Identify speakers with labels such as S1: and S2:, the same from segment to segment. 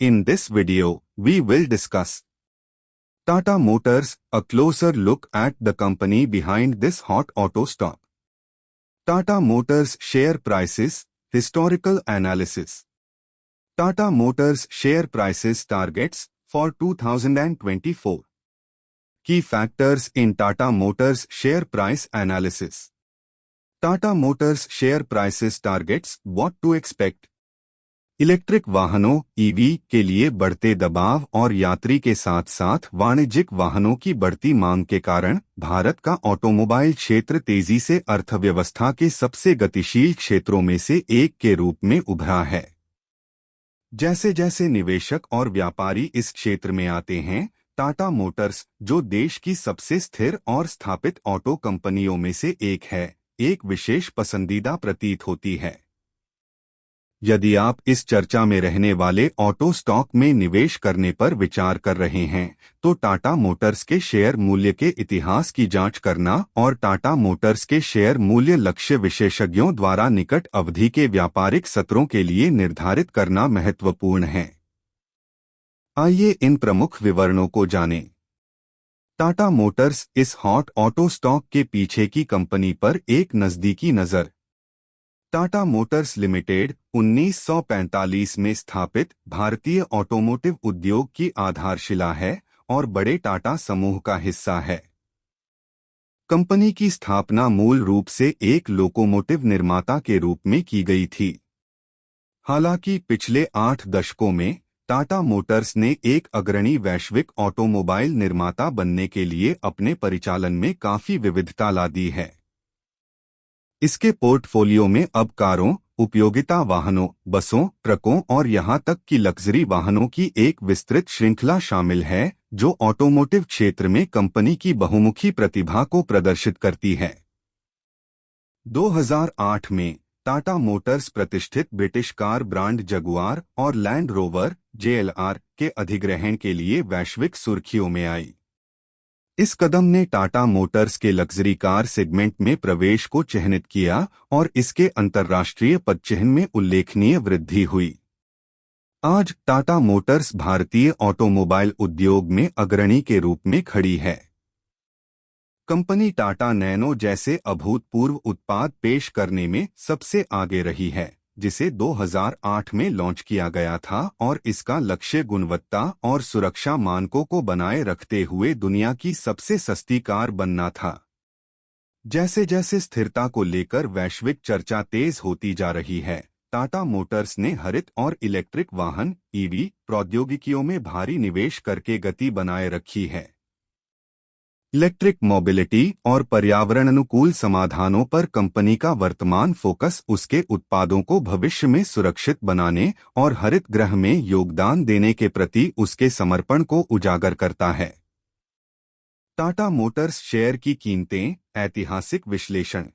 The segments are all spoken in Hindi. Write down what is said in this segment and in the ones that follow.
S1: In this video, we will discuss Tata Motors, a closer look at the company behind this hot auto stock. Tata Motors share prices, historical analysis. Tata Motors share prices targets for 2024. Key factors in Tata Motors share price analysis. Tata Motors share prices targets, what to expect. Electric वाहनों ईवी के लिए बढ़ते दबाव और यात्री के साथ साथ वाणिज्यिक वाहनों की बढ़ती मांग के कारण भारत का ऑटोमोबाइल क्षेत्र तेजी से अर्थव्यवस्था के सबसे गतिशील क्षेत्रों में से एक के रूप में उभरा है। जैसे जैसे निवेशक और व्यापारी इस क्षेत्र में आते हैं, टाटा मोटर्स, जो देश की सबसे स्थिर और स्थापित ऑटो कंपनियों में से एक है, एक विशेष पसंदीदा प्रतीत होती है। यदि आप इस चर्चा में रहने वाले ऑटो स्टॉक में निवेश करने पर विचार कर रहे हैं, तो टाटा मोटर्स के शेयर मूल्य के इतिहास की जांच करना और टाटा मोटर्स के शेयर मूल्य लक्ष्य विशेषज्ञों द्वारा निकट अवधि के व्यापारिक सत्रों के लिए निर्धारित करना महत्वपूर्ण है। आइए इन प्रमुख विवरणों को जानें। टाटा मोटर्स इस हॉट ऑटो स्टॉक के पीछे की कंपनी पर एक नज़दीकी नज़र। टाटा मोटर्स लिमिटेड 1945 में स्थापित भारतीय ऑटोमोटिव उद्योग की आधारशिला है और बड़े टाटा समूह का हिस्सा है। कंपनी की स्थापना मूल रूप से एक लोकोमोटिव निर्माता के रूप में की गई थी। हालांकि पिछले 8 दशकों में टाटा मोटर्स ने एक अग्रणी वैश्विक ऑटोमोबाइल निर्माता बनने के लिए अपने परिचालन में काफी विविधता ला दी है। इसके पोर्टफोलियो में अब कारों, उपयोगिता वाहनों, बसों, ट्रकों और यहां तक कि लग्जरी वाहनों की एक विस्तृत श्रृंखला शामिल है, जो ऑटोमोटिव क्षेत्र में कंपनी की बहुमुखी प्रतिभा को प्रदर्शित करती है। 2008 में टाटा मोटर्स प्रतिष्ठित ब्रिटिश कार ब्रांड जगुआर और लैंड रोवर JLR के अधिग्रहण के लिए वैश्विक सुर्खियों में आई। इस कदम ने टाटा मोटर्स के लग्जरी कार सेगमेंट में प्रवेश को चिह्नित किया और इसके अंतर्राष्ट्रीय पदचिह्न में उल्लेखनीय वृद्धि हुई। आज टाटा मोटर्स भारतीय ऑटोमोबाइल उद्योग में अग्रणी के रूप में खड़ी है। कंपनी टाटा नैनो जैसे अभूतपूर्व उत्पाद पेश करने में सबसे आगे रही है, जिसे 2008 में लॉन्च किया गया था और इसका लक्ष्य गुणवत्ता और सुरक्षा मानकों को बनाए रखते हुए दुनिया की सबसे सस्ती कार बनना था। जैसे जैसे स्थिरता को लेकर वैश्विक चर्चा तेज होती जा रही है, टाटा मोटर्स ने हरित और इलेक्ट्रिक वाहन ईवी प्रौद्योगिकियों में भारी निवेश करके गति बनाए रखी है। इलेक्ट्रिक मोबिलिटी और पर्यावरण अनुकूल समाधानों पर कंपनी का वर्तमान फोकस उसके उत्पादों को भविष्य में सुरक्षित बनाने और हरित ग्रह में योगदान देने के प्रति उसके समर्पण को उजागर करता है। टाटा मोटर्स शेयर की कीमतें, ऐतिहासिक विश्लेषण।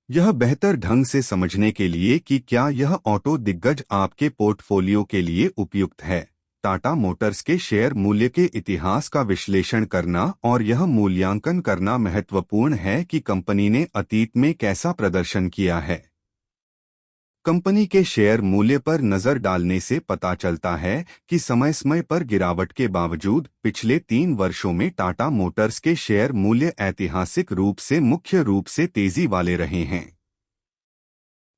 S1: यह बेहतर ढंग से समझने के लिए कि क्या यह ऑटो दिग्गज आपके पोर्टफोलियो के लिए उपयुक्त है, टाटा मोटर्स के शेयर मूल्य के इतिहास का विश्लेषण करना और यह मूल्यांकन करना महत्वपूर्ण है कि कंपनी ने अतीत में कैसा प्रदर्शन किया है। कंपनी के शेयर मूल्य पर नजर डालने से पता चलता है कि समय समय पर गिरावट के बावजूद पिछले 3 वर्षों में टाटा मोटर्स के शेयर मूल्य ऐतिहासिक रूप से मुख्य रूप से तेजी वाले रहे हैं।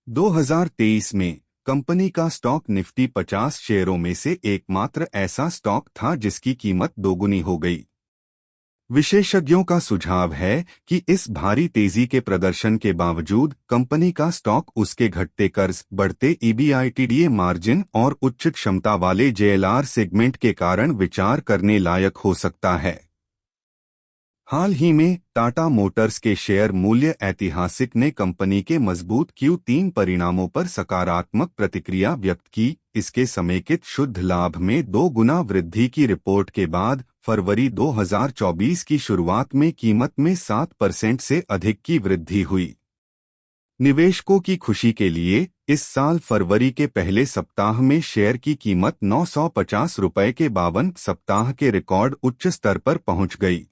S1: 2023 में कंपनी का स्टॉक निफ्टी 50 शेयरों में से एकमात्र ऐसा स्टॉक था जिसकी कीमत दोगुनी हो गई। विशेषज्ञों का सुझाव है कि इस भारी तेजी के प्रदर्शन के बावजूद कंपनी का स्टॉक उसके घटते कर्ज, बढ़ते EBITDA मार्जिन और उच्च क्षमता वाले JLR सेगमेंट के कारण विचार करने लायक हो सकता है। हाल ही में टाटा मोटर्स के शेयर मूल्य ऐतिहासिक ने कंपनी के मजबूत Q3 परिणामों पर सकारात्मक प्रतिक्रिया व्यक्त की। इसके समेकित शुद्ध लाभ में 2 गुना वृद्धि की रिपोर्ट के बाद फरवरी 2024 की शुरुआत में कीमत में 7% से अधिक की वृद्धि हुई। निवेशकों की खुशी के लिए इस साल फरवरी के पहले सप्ताह में शेयर की कीमत 950 रुपये के 52 सप्ताह के रिकॉर्ड उच्च स्तर पर पहुंच गई।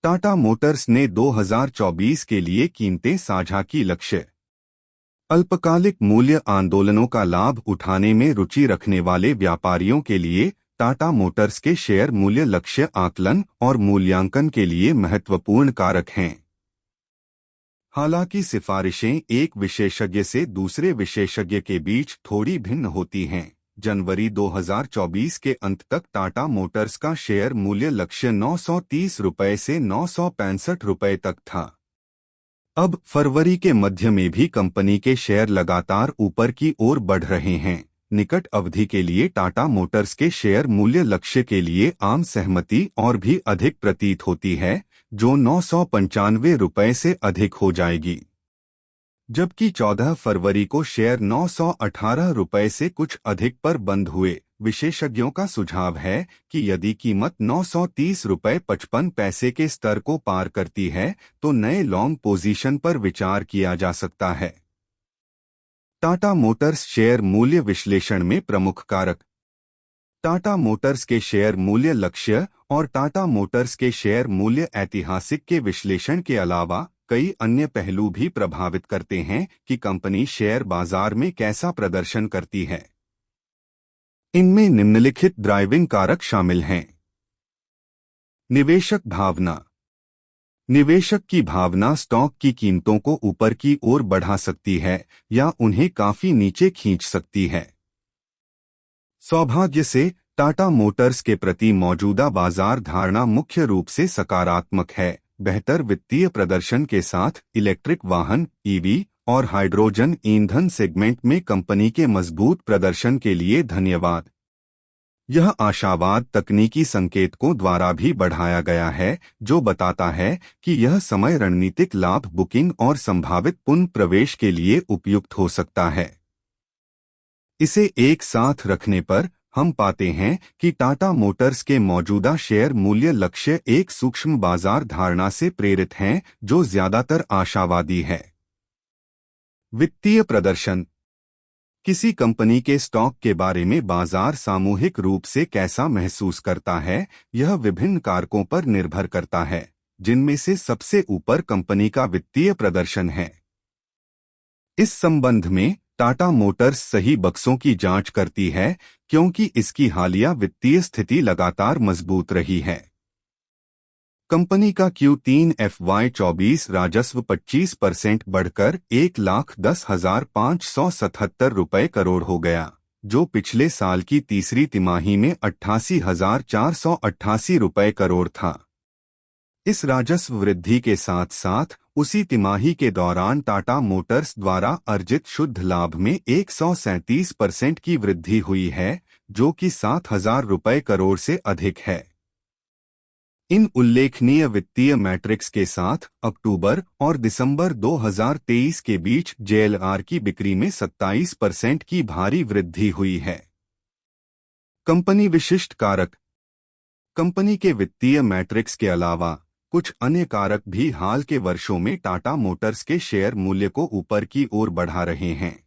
S1: टाटा मोटर्स ने 2024 के लिए कीमतें साझा की लक्ष्य। अल्पकालिक मूल्य आंदोलनों का लाभ उठाने में रुचि रखने वाले व्यापारियों के लिए टाटा मोटर्स के शेयर मूल्य लक्ष्य आकलन और मूल्यांकन के लिए महत्वपूर्ण कारक हैं। हालांकि सिफारिशें एक विशेषज्ञ से दूसरे विशेषज्ञ के बीच थोड़ी भिन्न होती हैं। जनवरी 2024 के अंत तक टाटा मोटर्स का शेयर मूल्य लक्ष्य 930 रुपये से 965 रुपये तक था। अब फरवरी के मध्य में भी कंपनी के शेयर लगातार ऊपर की ओर बढ़ रहे हैं। निकट अवधि के लिए टाटा मोटर्स के शेयर मूल्य लक्ष्य के लिए आम सहमति और भी अधिक प्रतीत होती है, जो 995 रुपये से अधिक हो जाएगी, जबकि 14 फरवरी को शेयर 918 रुपये से कुछ अधिक पर बंद हुए। विशेषज्ञों का सुझाव है कि यदि कीमत 930 रुपये 55 पैसे के स्तर को पार करती है तो नए लॉन्ग पोजीशन पर विचार किया जा सकता है। टाटा मोटर्स शेयर मूल्य विश्लेषण में प्रमुख कारक। टाटा मोटर्स के शेयर मूल्य लक्ष्य और टाटा मोटर्स के शेयर मूल्य ऐतिहासिक के विश्लेषण के अलावा कई अन्य पहलू भी प्रभावित करते हैं कि कंपनी शेयर बाजार में कैसा प्रदर्शन करती है। इनमें निम्नलिखित ड्राइविंग कारक शामिल हैं। निवेशक भावना। निवेशक की भावना स्टॉक की कीमतों को ऊपर की ओर बढ़ा सकती है या उन्हें काफी नीचे खींच सकती है। सौभाग्य से टाटा मोटर्स के प्रति मौजूदा बाजार धारणा मुख्य रूप से सकारात्मक है। बेहतर वित्तीय प्रदर्शन के साथ इलेक्ट्रिक वाहन ईवी और हाइड्रोजन ईंधन सेगमेंट में कंपनी के मजबूत प्रदर्शन के लिए धन्यवाद। यह आशावाद तकनीकी संकेतकों द्वारा भी बढ़ाया गया है, जो बताता है कि यह समय रणनीतिक लाभ बुकिंग और संभावित पुनः प्रवेश के लिए उपयुक्त हो सकता है। इसे एक साथ रखने पर हम पाते हैं कि टाटा मोटर्स के मौजूदा शेयर मूल्य लक्ष्य एक सूक्ष्म बाजार धारणा से प्रेरित हैं, जो ज्यादातर आशावादी है। वित्तीय प्रदर्शन। किसी कंपनी के स्टॉक के बारे में बाजार सामूहिक रूप से कैसा महसूस करता है, यह विभिन्न कारकों पर निर्भर करता है, जिनमें से सबसे ऊपर कंपनी का वित्तीय प्रदर्शन है। इस संबंध में टाटा मोटर्स सही बक्सों की जांच करती है, क्योंकि इसकी हालिया वित्तीय स्थिति लगातार मजबूत रही है। कंपनी का Q3 FY24 राजस्व 25% बढ़कर 1,10,577 रुपये करोड़ हो गया, जो पिछले साल की तीसरी तिमाही में 88,488 रुपये करोड़ था। इस राजस्व वृद्धि के साथ साथ उसी तिमाही के दौरान टाटा मोटर्स द्वारा अर्जित शुद्ध लाभ में 137% की वृद्धि हुई है, जो कि 7,000 रुपये करोड़ से अधिक है। इन उल्लेखनीय वित्तीय मैट्रिक्स के साथ अक्टूबर और दिसंबर 2023 के बीच JLR की बिक्री में 27% की भारी वृद्धि हुई है। कंपनी विशिष्ट कारक। कंपनी के वित्तीय मैट्रिक्स के अलावा कुछ अन्य कारक भी हाल के वर्षों में टाटा मोटर्स के शेयर मूल्य को ऊपर की ओर बढ़ा रहे हैं।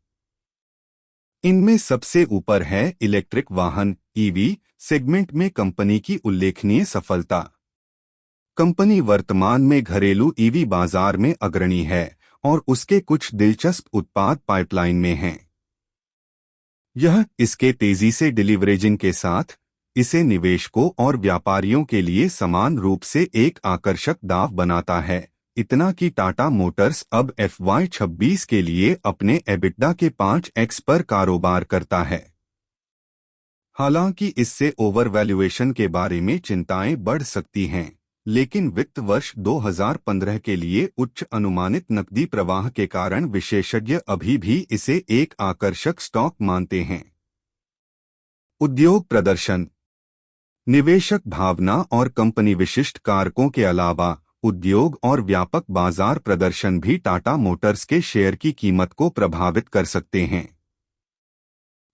S1: इनमें सबसे ऊपर है इलेक्ट्रिक वाहन EV सेगमेंट में कंपनी की उल्लेखनीय सफलता। कंपनी वर्तमान में घरेलू EV बाजार में अग्रणी है और उसके कुछ दिलचस्प उत्पाद पाइपलाइन में हैं। यह इसके तेजी से डिलीवरेजिंग के साथ इसे निवेशकों और व्यापारियों के लिए समान रूप से एक आकर्षक दाव बनाता है, इतना कि टाटा मोटर्स अब FY26 के लिए अपने EBITDA के 5x पर कारोबार करता है। हालांकि इससे ओवरवैल्यूएशन के बारे में चिंताएं बढ़ सकती हैं, लेकिन वित्त वर्ष 2015 के लिए उच्च अनुमानित नकदी प्रवाह के कारण विशेषज्ञ अभी भी इसे एक आकर्षक स्टॉक मानते हैं। उद्योग प्रदर्शन। निवेशक भावना और कंपनी विशिष्ट कारकों के अलावा उद्योग और व्यापक बाजार प्रदर्शन भी टाटा मोटर्स के शेयर की कीमत को प्रभावित कर सकते हैं।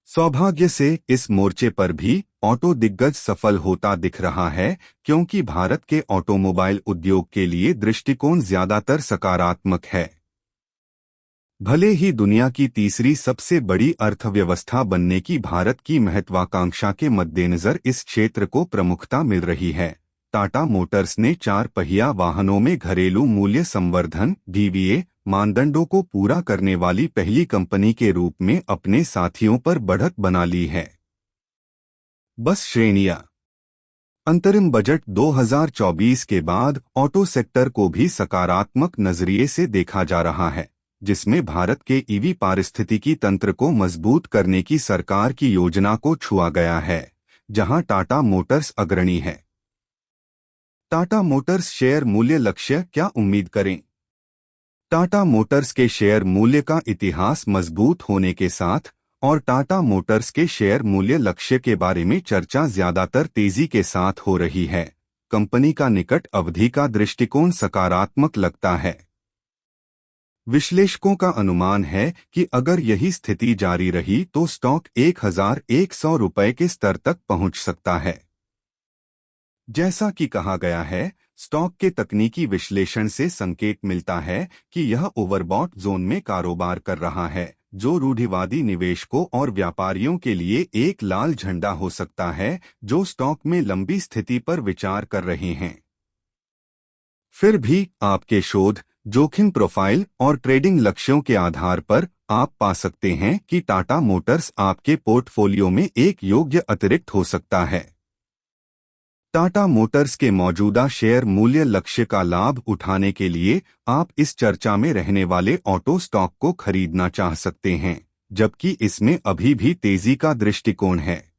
S1: सौभाग्य से इस मोर्चे पर भी ऑटो दिग्गज सफल होता दिख रहा है, क्योंकि भारत के ऑटोमोबाइल उद्योग के लिए दृष्टिकोण ज्यादातर सकारात्मक है। भले ही दुनिया की तीसरी सबसे बड़ी अर्थव्यवस्था बनने की भारत की महत्वाकांक्षा के मद्देनजर इस क्षेत्र को प्रमुखता मिल रही है, टाटा मोटर्स ने 4 पहिया वाहनों में घरेलू मूल्य संवर्धन DVA मानदंडों को पूरा करने वाली पहली कंपनी के रूप में अपने साथियों पर बढ़त बना ली है। बस श्रेणियां। अंतरिम बजट 2024 के बाद ऑटो सेक्टर को भी सकारात्मक नजरिए से देखा जा रहा है, जिसमें भारत के ईवी पारिस्थितिकी तंत्र को मजबूत करने की सरकार की योजना को छुआ गया है, जहां टाटा मोटर्स अग्रणी है। टाटा मोटर्स शेयर मूल्य लक्ष्य, क्या उम्मीद करें? टाटा मोटर्स के शेयर मूल्य का इतिहास मजबूत होने के साथ और टाटा मोटर्स के शेयर मूल्य लक्ष्य के बारे में चर्चा ज्यादातर तेजी के साथ हो रही है। कंपनी का निकट अवधि का दृष्टिकोण सकारात्मक लगता है। विश्लेषकों का अनुमान है कि अगर यही स्थिति जारी रही तो स्टॉक 1100 रुपये के स्तर तक पहुंच सकता है। जैसा कि कहा गया है, स्टॉक के तकनीकी विश्लेषण से संकेत मिलता है कि यह ओवरबॉट जोन में कारोबार कर रहा है, जो रूढ़िवादी निवेशकों और व्यापारियों के लिए एक लाल झंडा हो सकता है जो स्टॉक में लंबी स्थिति पर विचार कर रहे हैं। फिर भी आपके शोध, जोखिम प्रोफाइल और ट्रेडिंग लक्ष्यों के आधार पर आप पा सकते हैं कि टाटा मोटर्स आपके पोर्टफोलियो में एक योग्य अतिरिक्त हो सकता है। टाटा मोटर्स के मौजूदा शेयर मूल्य लक्ष्य का लाभ उठाने के लिए आप इस चर्चा में रहने वाले ऑटो स्टॉक को खरीदना चाह सकते हैं, जबकि इसमें अभी भी तेजी का दृष्टिकोण है।